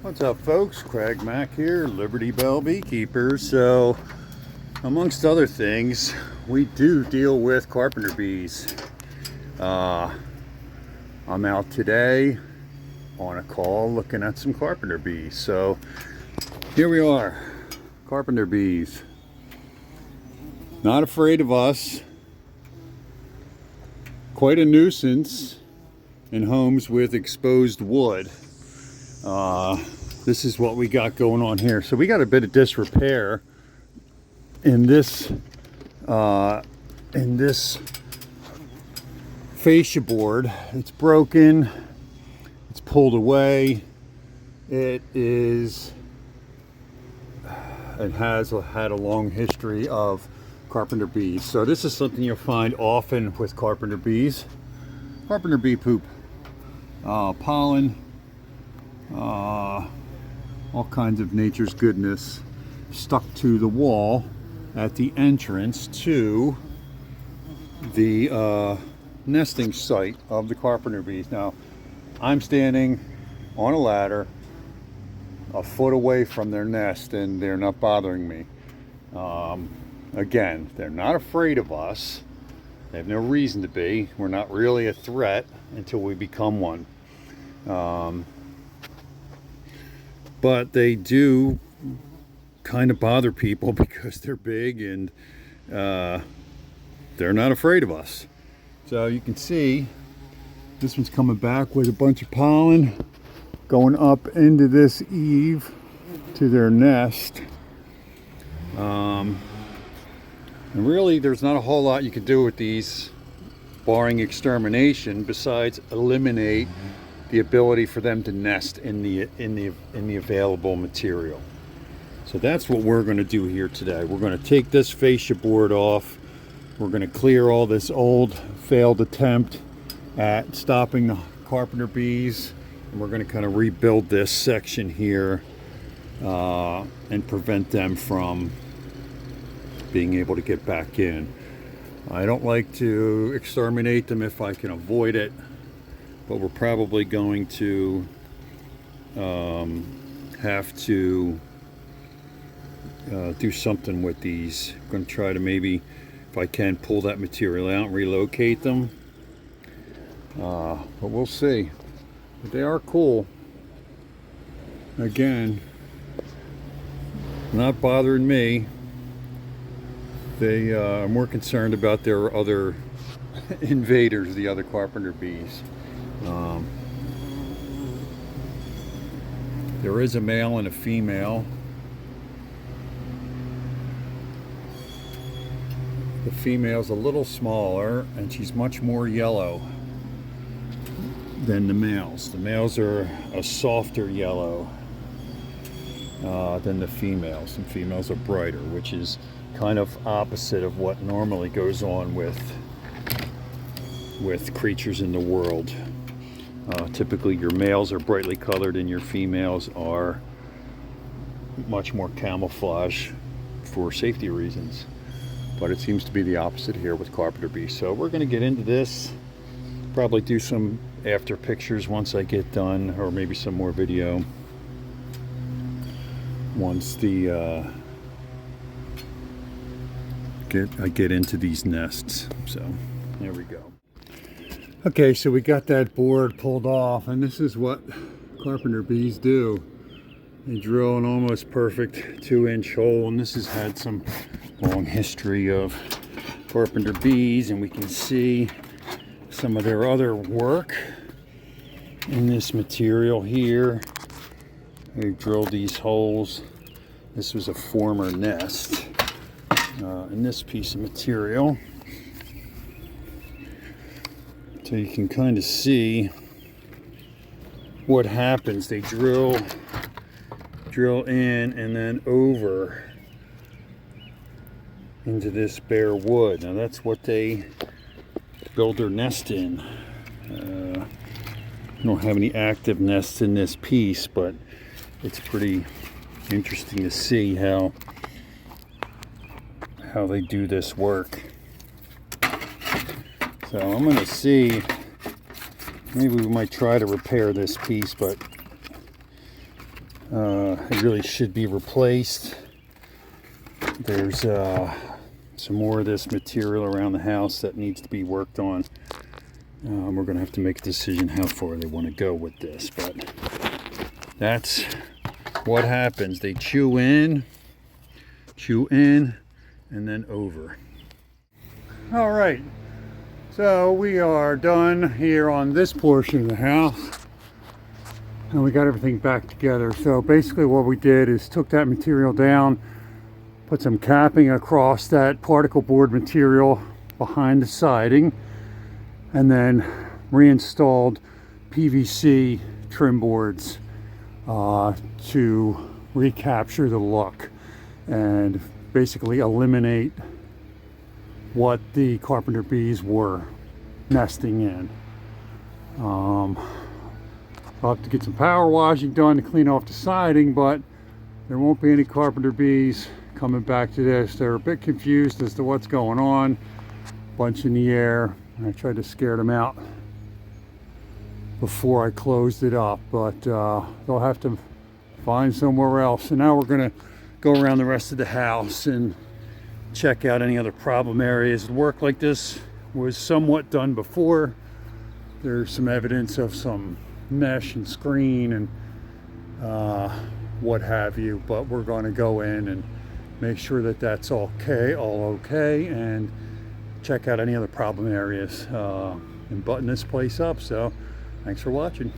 What's up, folks? Craig Mack here, Liberty Bell Beekeeper. So, amongst other things, we do deal with carpenter bees. I'm out today on a call looking at some carpenter bees. So, here we are, carpenter bees. Not afraid of us. Quite a nuisance in homes with exposed wood. This is what we got going on here. So we got a bit of disrepair in this fascia board. It's broken. It's pulled away. It has had a long history of carpenter bees. So this is something you'll find often with carpenter bees. Carpenter bee poop, pollen, all kinds of nature's goodness stuck to the wall at the entrance to the nesting site of the carpenter bees. Now, I'm standing on a ladder a foot away from their nest and they're not bothering me. Again, they're not afraid of us. They have no reason to be. We're not really a threat until we become one. But they do kind of bother people because they're big and they're not afraid of us. So you can see this one's coming back with a bunch of pollen going up into this eave to their nest. And really there's not a whole lot you can do with these barring extermination besides eliminate the ability for them to nest in the available material. So that's what we're going to do here today. We're going to take this fascia board off. We're going to clear all this old failed attempt at stopping the carpenter bees, and we're going to kind of rebuild this section here and prevent them from being able to get back in. I don't like to exterminate them if I can avoid it, but we're probably going to have to do something with these. I'm going to try to maybe, if I can, pull that material out and relocate them. But we'll see. But they are cool. Again, not bothering me. They are more concerned about their other invaders, the other carpenter bees. There is a male and a female. The female's a little smaller and she's much more yellow than the males. The males are a softer yellow than the females. And females are brighter, which is kind of opposite of what normally goes on with creatures in the world. Typically your males are brightly colored and your females are much more camouflage for safety reasons. But it seems to be the opposite here with carpenter bees. So we're going to get into this, probably do some after pictures once I get done, or maybe some more video once I get into these nests. So there we go. Okay, so we got that board pulled off, and this is what carpenter bees do. They drill an almost perfect 2-inch hole, and this has had some long history of carpenter bees, and we can see some of their other work in this material here. They drilled these holes. This was a former nest in this piece of material. So you can kind of see what happens. They drill in and then over into this bare wood. Now that's what they build their nest in. I don't have any active nests in this piece, but it's pretty interesting to see how they do this work. So I'm going to see, maybe we might try to repair this piece, but It really should be replaced. There's some more of this material around the house that needs to be worked on. We're going to have to make a decision how far they want to go with this, but that's what happens. They chew in, and then over. All right, so we are done here on this portion of the house, and we got everything back together. So basically what we did is took that material down, put some capping across that particle board material behind the siding, and then reinstalled PVC trim boards to recapture the look and basically eliminate what the Carpenter bees were nesting in. I'll have to get some power washing done to clean off the siding, but there won't be any Carpenter bees coming back to this. They're a bit confused as to what's going on. Bunch in the air. I tried to scare them out before I closed it up, but they'll have to find somewhere else. So now we're gonna go around the rest of the house and check out any other problem areas. Work like this was somewhat done before. There's some evidence of some mesh and screen and what have you, but we're going to go in and make sure that that's all okay, and check out any other problem areas and button this place up. So thanks for watching.